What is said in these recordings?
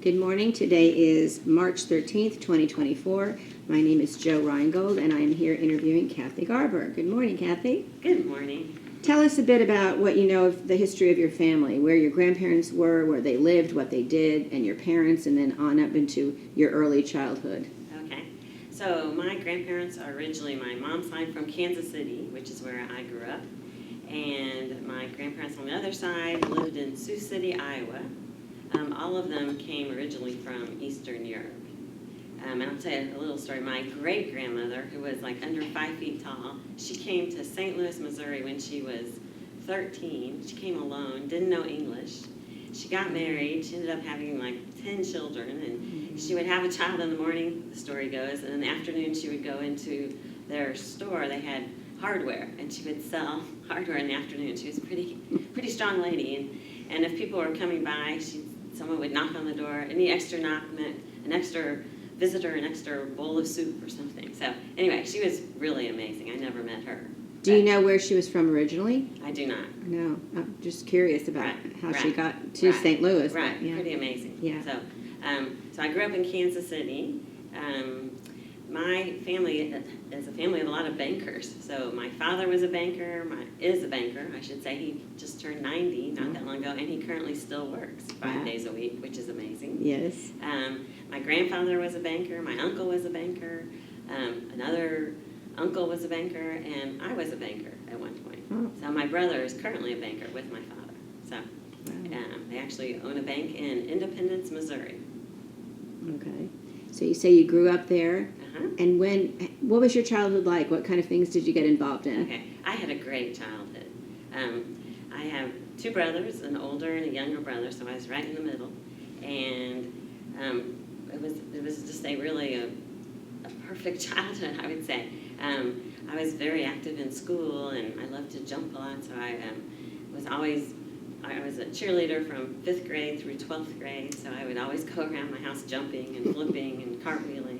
Good morning. Today is March 13th, 2024. My name is Joe Reingold, and I am here interviewing Kathy Garber. Good morning, Kathy. Good morning. Tell us a bit about what you know of the history of your family, where your grandparents were, where they lived, what they did, and your parents, and then on up into your early childhood. Okay. So my grandparents are originally my mom's side from Kansas City, which is where I grew up. And my grandparents on the other side lived in Sioux City, Iowa. All of them came originally from Eastern Europe. And I'll tell you a little story. My great-grandmother, who was like under 5 feet tall, she came to St. Louis, Missouri when she was 13. She came alone, didn't know English. She got married. She ended up having like 10 children. And she would have a child in the morning, the story goes, and in the afternoon she would go into their store. They had hardware, and she would sell hardware in the afternoon. She was a pretty strong lady. And if people were coming by, someone would knock on the door. Any extra knock meant an extra visitor, an extra bowl of soup or something. So anyway, she was really amazing. I never met her. Do you know where she was from originally? I do not. No. I'm just curious about how she got to Right. St. Louis. Right, But, yeah. pretty amazing. Yeah. So I grew up in Kansas City. My family is a family of a lot of bankers. So my father was a banker, is a banker, I should say. He just turned 90 not that long ago, and he currently still works 5 days a week, which is amazing. Yes. My grandfather was a banker, my uncle was a banker, another uncle was a banker, and I was a banker at one point. Oh. So my brother is currently a banker with my father. So they actually own a bank in Independence, Missouri. Okay. So you say you grew up there. Uh-huh. And what was your childhood like? What kind of things did you get involved in? Okay, I had a great childhood. I have two brothers, an older and a younger brother, so I was right in the middle. And it was just a perfect childhood, I would say. I was very active in school, and I loved to jump a lot, so I was a cheerleader from 5th grade through 12th grade, so I would always go around my house jumping and flipping and cartwheeling.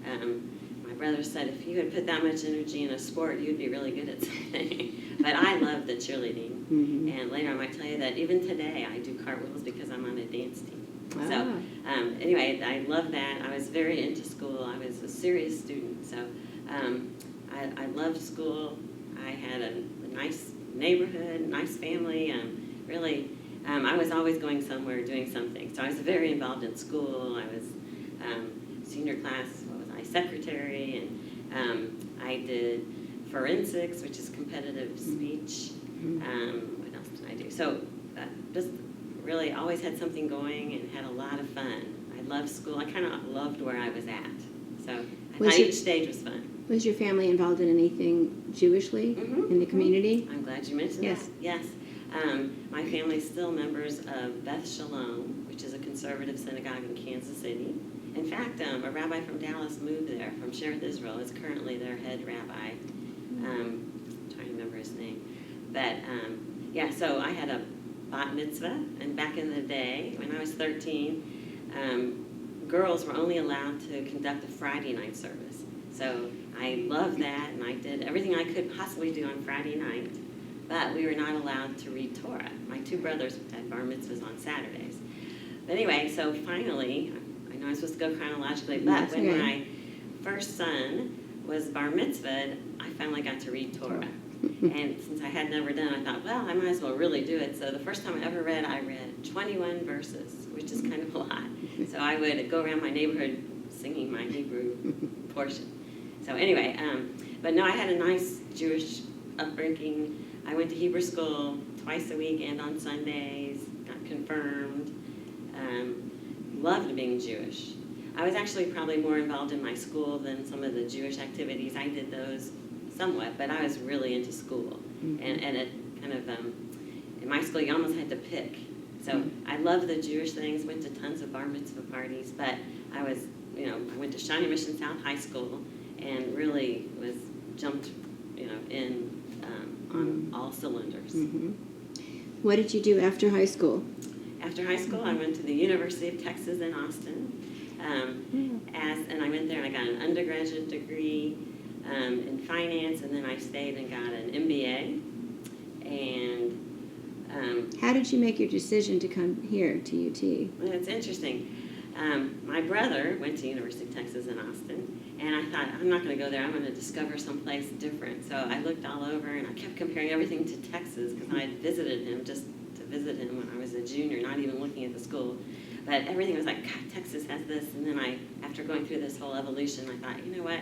And my brother said, if you had put that much energy in a sport, you'd be really good at something. But I loved the cheerleading. Mm-hmm. And later I might tell you that even today I do cartwheels because I'm on a dance team. Ah. So anyway, I love that. I was very into school. I was a serious student. So I loved school. I had a nice neighborhood, nice family. Really, I was always going somewhere, doing something. So I was very involved in school. I was senior class, secretary, and I did forensics, which is competitive speech. What else did I do? So just really always had something going and had a lot of fun. I loved school. I kind of loved where I was at. So I thought each stage was fun. Was your family involved in anything Jewishly in the community? I'm glad you mentioned that. Yes. My family is still members of Beth Shalom, which is a conservative synagogue in Kansas City. In fact, a rabbi from Dallas moved there from Shereth Israel. Is currently their head rabbi. I'm trying to remember his name. But so I had a bat mitzvah, and back in the day, when I was 13, girls were only allowed to conduct a Friday night service. So I loved that, and I did everything I could possibly do on Friday night, but we were not allowed to read Torah. My two brothers had bar mitzvahs on Saturdays. But anyway, so finally, I know I'm supposed to go chronologically, but when my first son was bar mitzvahed, I finally got to read Torah. And since I had never done it, I thought, well, I might as well really do it. So the first time I ever read, I read 21 verses, which is kind of a lot. So I would go around my neighborhood singing my Hebrew portion. So anyway, but no, I had a nice Jewish upbringing. I went to Hebrew school twice a week and on Sundays, got confirmed. Loved being Jewish. I was actually probably more involved in my school than some of the Jewish activities. I did those somewhat, but I was really into school. And it kind of, in my school, you almost had to pick. So I loved the Jewish things, went to tons of bar mitzvah parties, but I went to Shawnee Mission South High School and really jumped, in on all cylinders. What did you do after high school? After high school, I went to the University of Texas in Austin, and I went there and I got an undergraduate degree in finance, and then I stayed and got an MBA. And how did you make your decision to come here to UT? well, it's interesting. My brother went to University of Texas in Austin, and I thought, I'm not going to go there. I'm going to discover someplace different. So I looked all over, and I kept comparing everything to Texas because I had visited him just to visit him when I was a junior, not even looking at the school. But everything was like, God, Texas has this. And then after going through this whole evolution, I thought, you know what?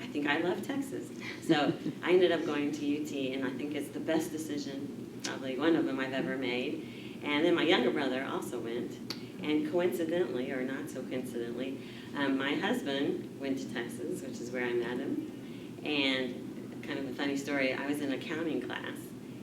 I think I love Texas. So I ended up going to UT, and I think it's the best decision, probably one of them I've ever made. And then my younger brother also went. And coincidentally, or not so coincidentally, my husband went to Texas, which is where I met him. And kind of a funny story, I was in accounting class,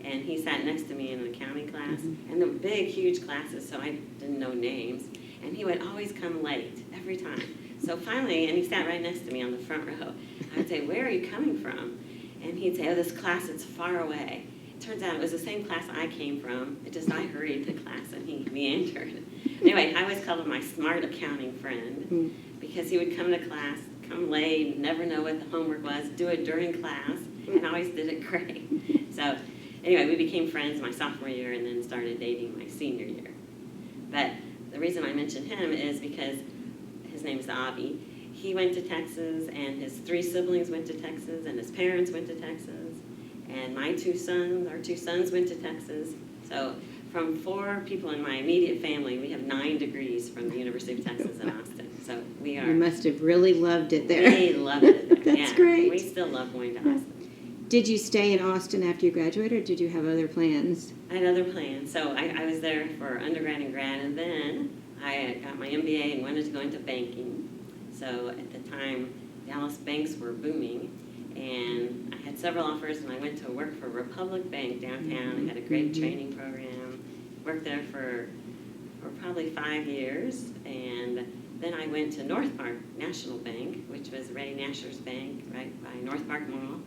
and he sat next to me in an accounting class, and the big, huge classes, so I didn't know names. And he would always come late, every time. So finally, and he sat right next to me on the front row, I would say, where are you coming from? And he'd say, oh, this class, it's far away. It turns out it was the same class I came from. It just, I hurried the class, and he meandered. Anyway, I always called him my smart accounting friend because he would come to class, come late, never know what the homework was, do it during class, and always did it great. So anyway, we became friends my sophomore year and then started dating my senior year. But the reason I mention him is because his name is Avi. He went to Texas, and his 3 siblings went to Texas, and his parents went to Texas, and our 2 sons went to Texas. So from 4 people in my immediate family, we have 9 degrees from the University of Texas in Austin. So we are. You must have really loved it there. We loved it there. That's great. We still love going to Austin. Did you stay in Austin after you graduated, or did you have other plans? I had other plans. So I was there for undergrad and grad, and then I got my MBA and wanted to go into banking. So at the time, Dallas banks were booming, and I had several offers, and I went to work for Republic Bank downtown. I had a great training program, worked there for probably 5 years, and then I went to North Park National Bank, which was Ray Nasher's bank right by North Park Mall,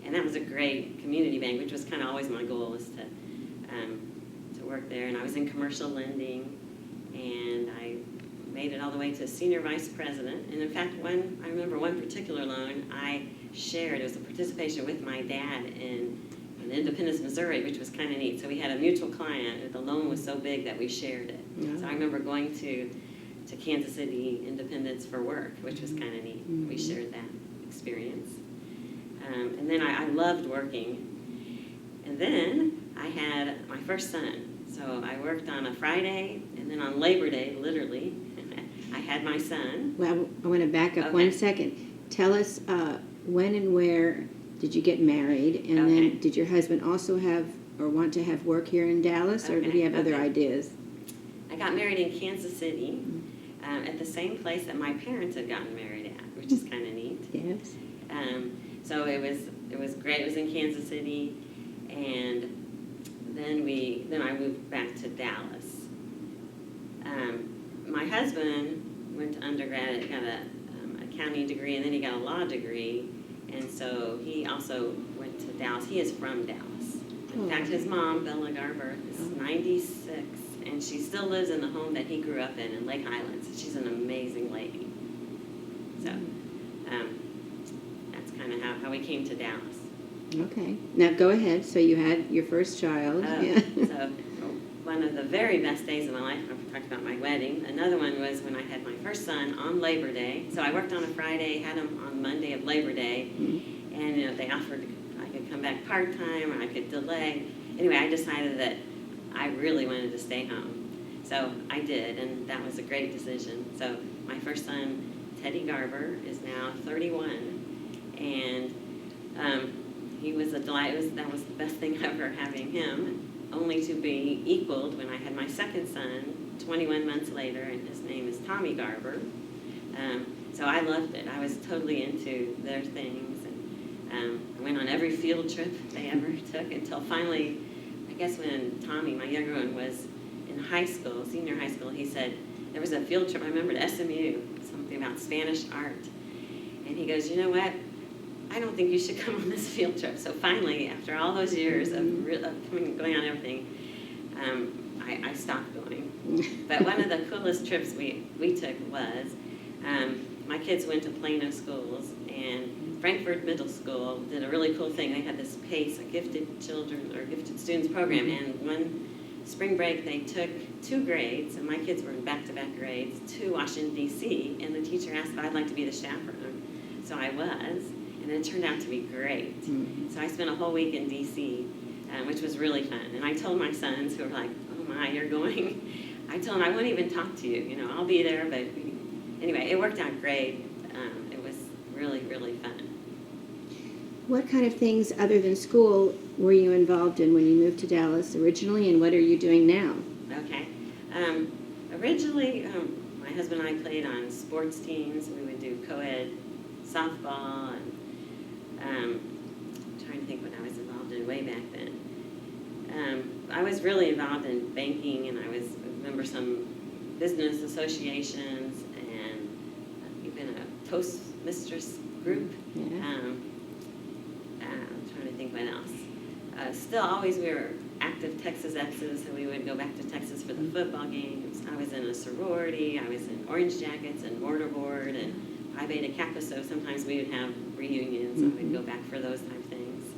and that was a great community bank, which was kind of always my goal, is to work there. And I was in commercial lending, and I made it all the way to senior vice president. And in fact, I remember one particular loan I shared. It was a participation with my dad in Independence, Missouri, which was kind of neat. So we had a mutual client, and the loan was so big that we shared it. So I remember going to Kansas City, Independence for work, which was kind of neat. We shared that experience. And then I loved working. And then I had my first son. So I worked on a Friday, and then on Labor Day, literally, I had my son. Well, I want to back up 1 second. Tell us when and where did you get married, and then did your husband also have or want to have work here in Dallas, or did he have other ideas? I got married in Kansas City at the same place that my parents had gotten married at, which is kind of neat. Yes. So it was great. It was in Kansas City, and then I moved back to Dallas. My husband went to undergrad, got a accounting degree, and then he got a law degree, and so he also went to Dallas. He is from Dallas. In fact, his mom, Bella Garber, is 96, and she still lives in the home that he grew up in Lake Highlands. She's an amazing lady. So that's kind of how we came to Dallas. Okay. Now go ahead. So you had your first child. So one of the very best days of my life, I've talked about my wedding. Another one was when I had my first son on Labor Day. So I worked on a Friday, had him on Monday of Labor Day, and they offered I could come back part-time or I could delay. Anyway, I decided that I really wanted to stay home. So I did, and that was a great decision. So my first son, Teddy Garber, is now 31, and he was a delight. That was the best thing ever, having him, only to be equaled when I had my second son 21 months later, and his name is Tommy Garber. So I loved it. I was totally into their things, and I went on every field trip they ever took until finally, I guess when Tommy, my younger one, was in high school, senior high school, he said, there was a field trip, I remember, to SMU, something about Spanish art. And he goes, you know what? I don't think you should come on this field trip. So finally, after all those years of going on everything, I stopped going. But one of the coolest trips we took was, my kids went to Plano schools, and Frankfurt Middle School did a really cool thing. They had this PACE, a gifted children or gifted students program, and one spring break, they took 2 grades, and my kids were in back-to-back grades, to Washington, D.C., and the teacher asked if I'd like to be the chaperone. So I was, and it turned out to be great. Mm-hmm. So I spent a whole week in D.C., which was really fun. And I told my sons, who were like, oh my, you're going. I told them I won't even talk to you. You know, I'll be there. But anyway, it worked out great. It was really, really fun. What kind of things other than school were you involved in when you moved to Dallas originally, and what are you doing now? Okay. Originally, my husband and I played on sports teams. We would do co-ed softball, and I'm trying to think what I was involved in way back then. I was really involved in banking, and I was a member of some business associations, and even a Toastmasters group. Yeah. I'm trying to think what else. Still, always we were active Texas X's, so we would go back to Texas for the football games. I was in a sorority. I was in Orange Jackets and mortarboard and Pi Beta Kappa, so sometimes we would have reunions, and we'd go back for those type of things.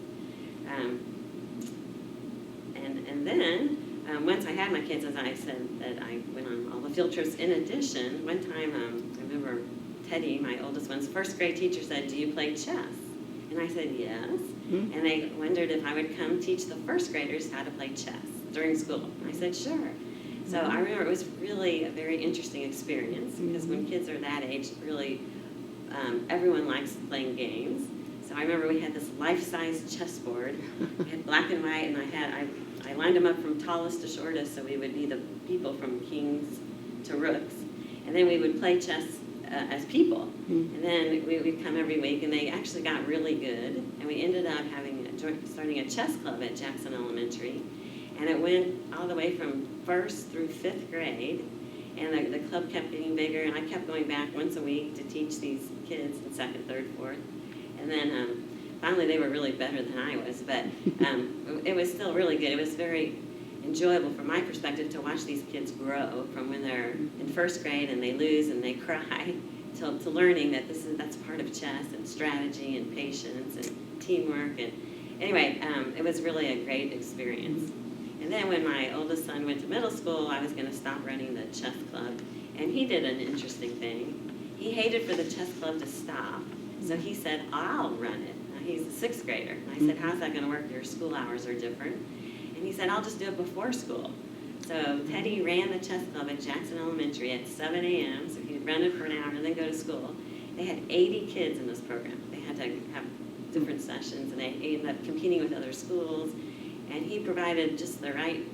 And then, once I had my kids, as I said, that I went on all the field trips. In addition, one time, I remember Teddy, my oldest one's first grade teacher, said, do you play chess? And I said, yes. Mm-hmm. And they wondered if I would come teach the first graders how to play chess during school. And I said, sure. So I remember it was really a very interesting experience, because when kids are that age, really, everyone likes playing games. So I remember we had this life-size chessboard. We had black and white, and I lined them up from tallest to shortest, so we would be the people from kings to rooks. And then we would play chess as people. And then we would come every week, and they actually got really good. And we ended up starting a chess club at Jackson Elementary. And it went all the way from 1st through 5th grade. And the club kept getting bigger, and I kept going back once a week to teach these kids in 2nd, 3rd, 4th. And then finally they were really better than I was, but it was still really good. It was very enjoyable from my perspective to watch these kids grow from when they're in 1st grade and they lose and they cry to learning that that's part of chess, and strategy and patience and teamwork. And anyway, it was really a great experience. And then when my oldest son went to middle school, I was going to stop running the chess club, and he did an interesting thing. He hated for the chess club to stop, so he said, I'll run it. Now, he's a 6th grader. And I said, how's that going to work? Your school hours are different. And he said, I'll just do it before school. So Teddy ran the chess club at Jackson Elementary at 7 a.m., so he'd run it for an hour and then go to school. They had 80 kids in this program. They had to have different sessions, and they ended up competing with other schools. And he provided just the right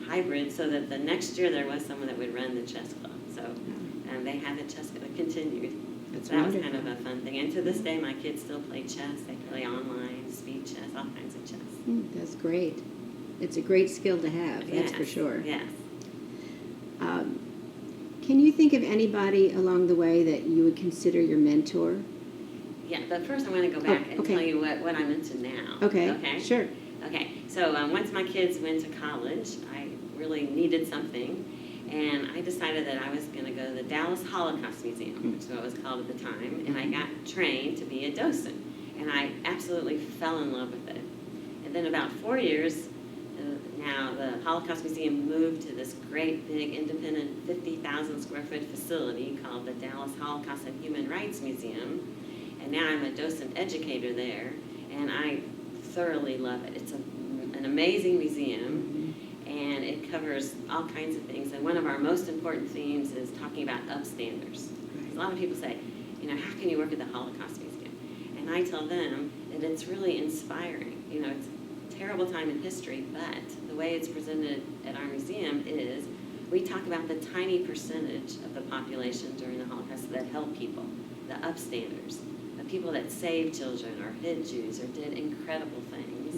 hybrid so that the next year there was someone that would run the chess club. So they had the chess club continued. That's that wonderful. was kind of a fun thing. And to this day, my kids still play chess. They play online, speed chess, all kinds of chess. That's great. It's a great skill to have, that's Yes, for sure. Yes. Can you think of anybody along the way that you would consider your mentor? Yeah, but first I want to go back and okay. tell you what I'm into now. Okay, Okay? sure. Okay, so once my kids went to college, I really needed something, and I decided that I was going to go to the Dallas Holocaust Museum, which is what it was called at the time, and I got trained to be a docent, and I absolutely fell in love with it. And then about 4 years, now the Holocaust Museum moved to this great big independent 50,000 square foot facility called the Dallas Holocaust and Human Rights Museum, and now I'm a docent educator there, and I thoroughly love it. It's an amazing museum, and it covers all kinds of things. And one of our most important themes is talking about upstanders. A lot of people say, how can you work at the Holocaust Museum? And I tell them that it's really inspiring. It's a terrible time in history, but the way it's presented at our museum is we talk about the tiny percentage of the population during the Holocaust that helped people, the upstanders. People that saved children or hid Jews or did incredible things.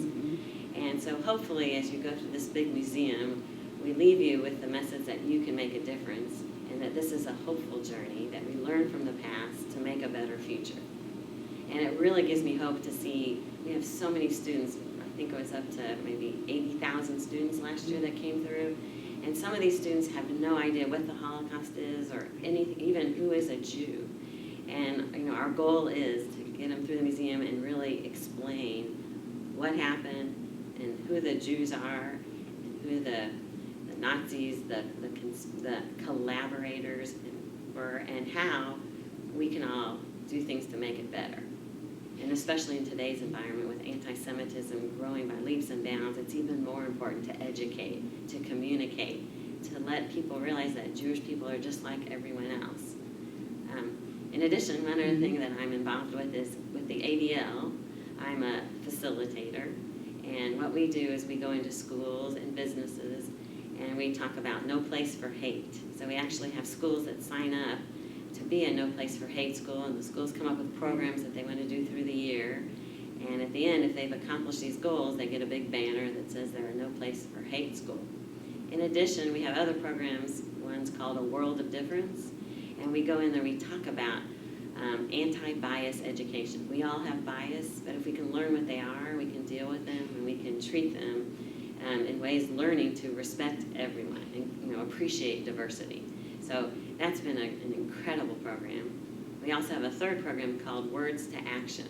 And so hopefully as you go to this big museum, we leave you with the message that you can make a difference, and that this is a hopeful journey, that we learn from the past to make a better future. And it really gives me hope to see, we have so many students, I think it was up to maybe 80,000 students last year that came through, and some of these students have no idea what the Holocaust is or anything, even who is a Jew. And our goal is to get them through the museum and really explain what happened and who the Jews are and who the Nazis, the collaborators were, and how we can all do things to make it better. And especially in today's environment with anti-Semitism growing by leaps and bounds, it's even more important to educate, to communicate, to let people realize that Jewish people are just like everyone else. In addition, one other thing that I'm involved with is with the ADL. I'm a facilitator, and what we do is we go into schools and businesses, and we talk about no place for hate. So we actually have schools that sign up to be a no place for hate school, and the schools come up with programs that they want to do through the year. And at the end, if they've accomplished these goals, they get a big banner that says they're a no place for hate school. In addition, we have other programs. One's called A World of Difference, and we go in there, we talk about anti-bias education. We all have bias, but if we can learn what they are, we can deal with them, and we can treat them in ways learning to respect everyone and appreciate diversity. So that's been an incredible program. We also have a third program called Words to Action,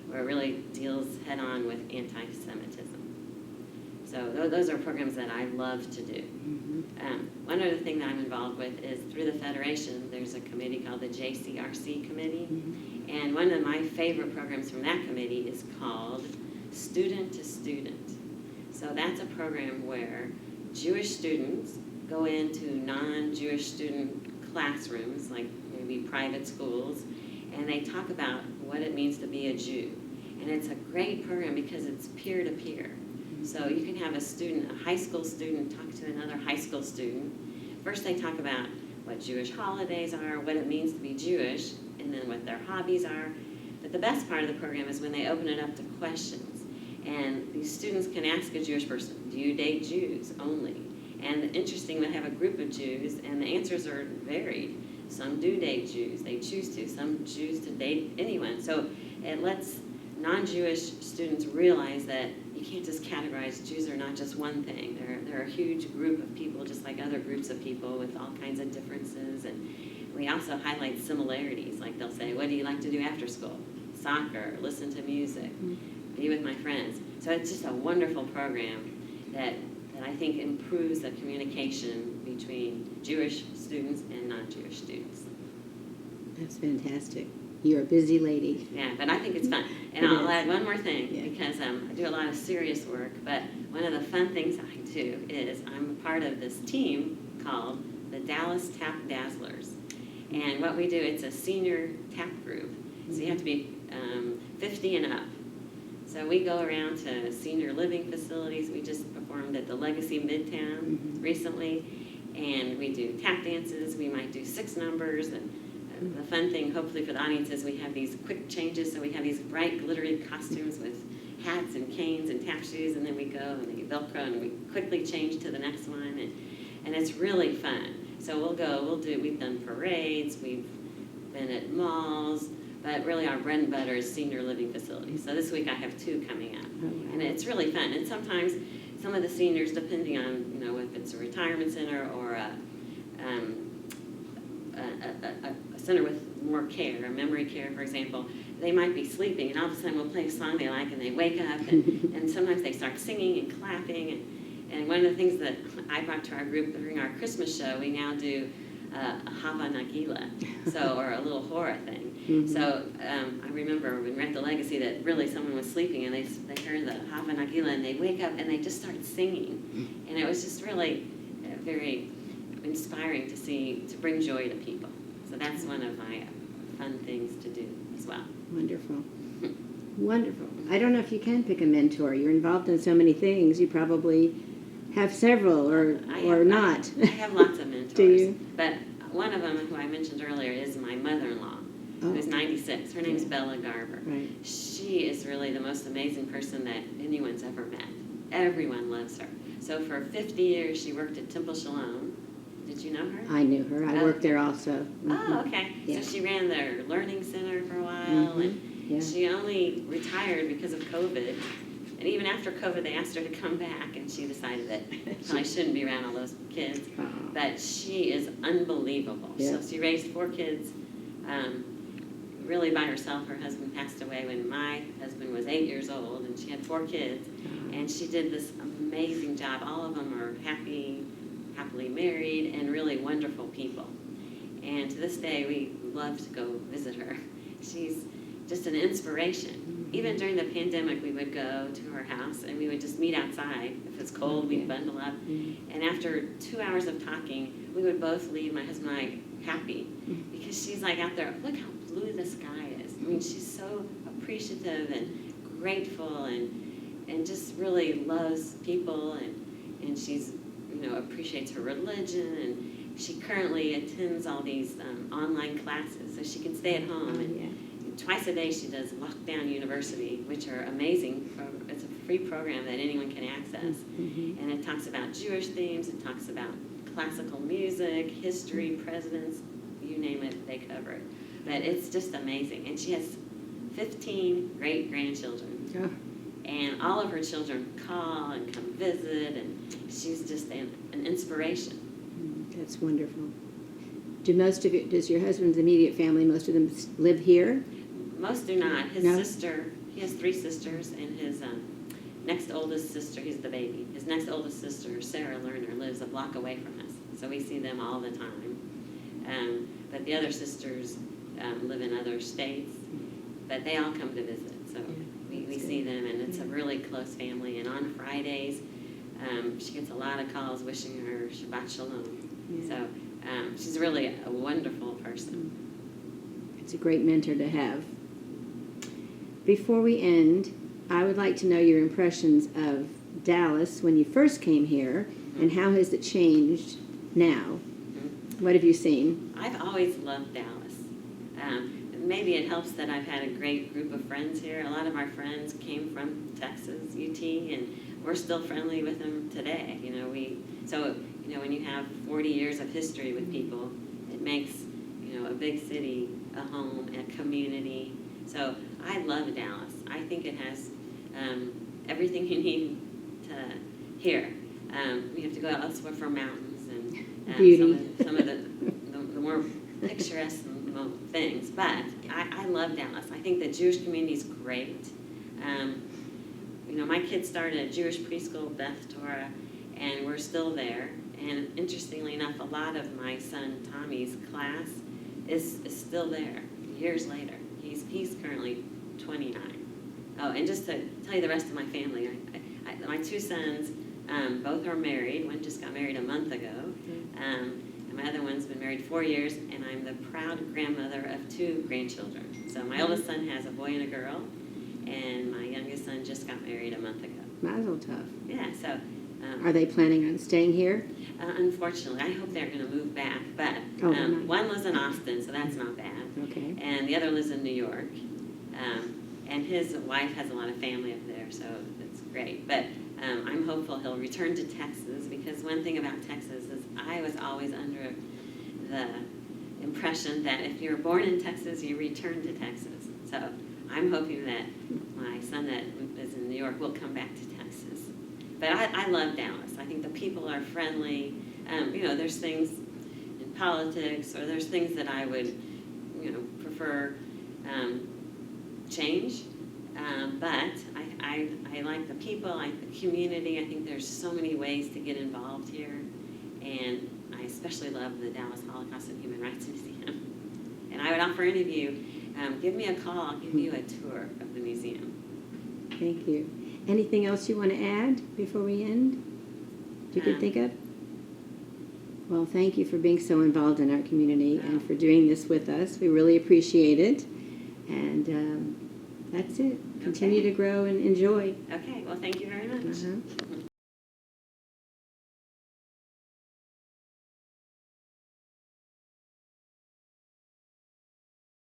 where it really deals head-on with anti-Semitism. So those are programs that I love to do. One other thing that I'm involved with is through the Federation, there's a committee called the JCRC Committee. And one of my favorite programs from that committee is called Student to Student. So that's a program where Jewish students go into non-Jewish student classrooms, like maybe private schools, and they talk about what it means to be a Jew. And it's a great program because it's peer-to-peer. So you can have a student, a high school student, talk to another high school student. First they talk about what Jewish holidays are, what it means to be Jewish, and then what their hobbies are. But the best part of the program is when they open it up to questions. And these students can ask a Jewish person, do you date Jews only? And interesting, they have a group of Jews, and the answers are varied. Some do date Jews, they choose to. Some choose to date anyone. So it lets non-Jewish students realize that you can't just categorize Jews are not just one thing. They're a huge group of people, just like other groups of people with all kinds of differences. And we also highlight similarities. Like they'll say, what do you like to do after school? Soccer, listen to music, be with my friends. So it's just a wonderful program that I think improves the communication between Jewish students and non-Jewish students. That's fantastic. You're a busy lady. Yeah, but I think it's fun. And I'll add one more thing, because I do a lot of serious work, but one of the fun things I do is I'm a part of this team called the Dallas Tap Dazzlers. And what we do, it's a senior tap group. So you have to be 50 and up. So we go around to senior living facilities. We just performed at the Legacy Midtown recently, and we do tap dances. We might do 6 numbers, and the fun thing, hopefully for the audience, is we have these quick changes. So we have these bright, glittery costumes with hats and canes and tap shoes, and then we go and they Velcro, and we quickly change to the next one, and it's really fun. So we've done parades, we've been at malls, but really our bread and butter is senior living facilities. So this week I have 2 coming up, and it's really fun. And sometimes some of the seniors, depending on if it's a retirement center or a center with more care, a memory care, for example, they might be sleeping, and all of a sudden we'll play a song they like, and they wake up, and sometimes they start singing and clapping. And one of the things that I brought to our group during our Christmas show, we now do a Hava Nagila, or a little horror thing. So I remember when we were at the Legacy that really someone was sleeping, and they heard the Hava Nagila, and they wake up and they just start singing. And it was just really very inspiring to bring joy to people. So that's one of my fun things to do as well. Wonderful. Wonderful. I don't know if you can pick a mentor. You're involved in so many things. You probably have several or not. I have lots of mentors. Do you? But one of them, who I mentioned earlier, is my mother-in-law, who's 96. Her name's Bella Garber. Right. She is really the most amazing person that anyone's ever met. Everyone loves her. So for 50 years, she worked at Temple Shalom. Did you know her? I knew her. I worked there also. Oh, okay. Yeah. So she ran their learning center for a while, and she only retired because of COVID. And even after COVID, they asked her to come back, and she decided that I shouldn't be around all those kids. But she is unbelievable. Yeah. So she raised 4 kids really by herself. Her husband passed away when my husband was 8 years old, and she had 4 kids. And she did this amazing job. All of them are happily married, and really wonderful people. And to this day, we love to go visit her. She's just an inspiration. Even during the pandemic, we would go to her house, and we would just meet outside. If it's cold, we'd bundle up. And after 2 hours of talking, we would both leave, my husband and I, happy. Because she's like out there, look how blue the sky is. I mean, she's so appreciative and grateful, and just really loves people, and she's, appreciates her religion, and she currently attends all these online classes so she can stay at home. And twice a day she does Lockdown University, which are amazing. It's a free program that anyone can access. And it talks about Jewish themes, it talks about classical music, history, presidents, you name it, they cover it. But it's just amazing. And she has 15 great-grandchildren. And all of her children call and come visit, and she's just an inspiration. That's wonderful. Does your husband's immediate family, most of them live here? Most do not. His sister, he has 3 sisters, and his next oldest sister, he's the baby, his next oldest sister, Sarah Lerner, lives a block away from us. So we see them all the time. But the other sisters live in other states, but they all come to visit. So we see them, and it's a really close family. And on Fridays, she gets a lot of calls wishing her Shabbat Shalom. So she's really a wonderful person. It's a great mentor to have. Before we end, I would like to know your impressions of Dallas when you first came here, and how has it changed now? What have you seen? I've always loved Dallas. Maybe it helps that I've had a great group of friends here. A lot of our friends came from Texas, UT, and we're still friendly with them today. When you have 40 years of history with people, it makes, a big city a home, a community. So I love Dallas. I think it has everything you need to here. We have to go elsewhere for mountains and beauty. Some of the more picturesque things. But I love Dallas. I think the Jewish community is great. My kids started a Jewish preschool, Beth Torah, and we're still there. And interestingly enough, a lot of my son Tommy's class is still there years later. He's currently 29. Oh, and just to tell you the rest of my family, my 2 sons, both are married. One just got married a month ago. And my other one's been married 4 years, and I'm the proud grandmother of 2 grandchildren. So my oldest son has a boy and a girl, and my youngest son just got married a month ago. Mazel tov. Yeah, so... Are they planning on staying here? Unfortunately, I hope they're going to move back, but one lives in Austin, so that's not bad. Okay. And the other lives in New York. And his wife has a lot of family up there, so it's great. But I'm hopeful he'll return to Texas, because one thing about Texas is I was always under the impression that if you're born in Texas, you return to Texas. So I'm hoping that my son that is in New York will come back to Texas. But I love Dallas. I think the people are friendly. There's things in politics, or there's things that I would, prefer change. But I like the people, I like the community. I think there's so many ways to get involved here. And I especially love the Dallas Holocaust and Human Rights Museum. And I would offer any of you, give me a call. I'll give you a tour of the museum. Thank you. Anything else you want to add before we end? You can think of? Well, thank you for being so involved in our community and for doing this with us. We really appreciate it. And that's it. Continue to grow and enjoy. Okay. Well, thank you very much.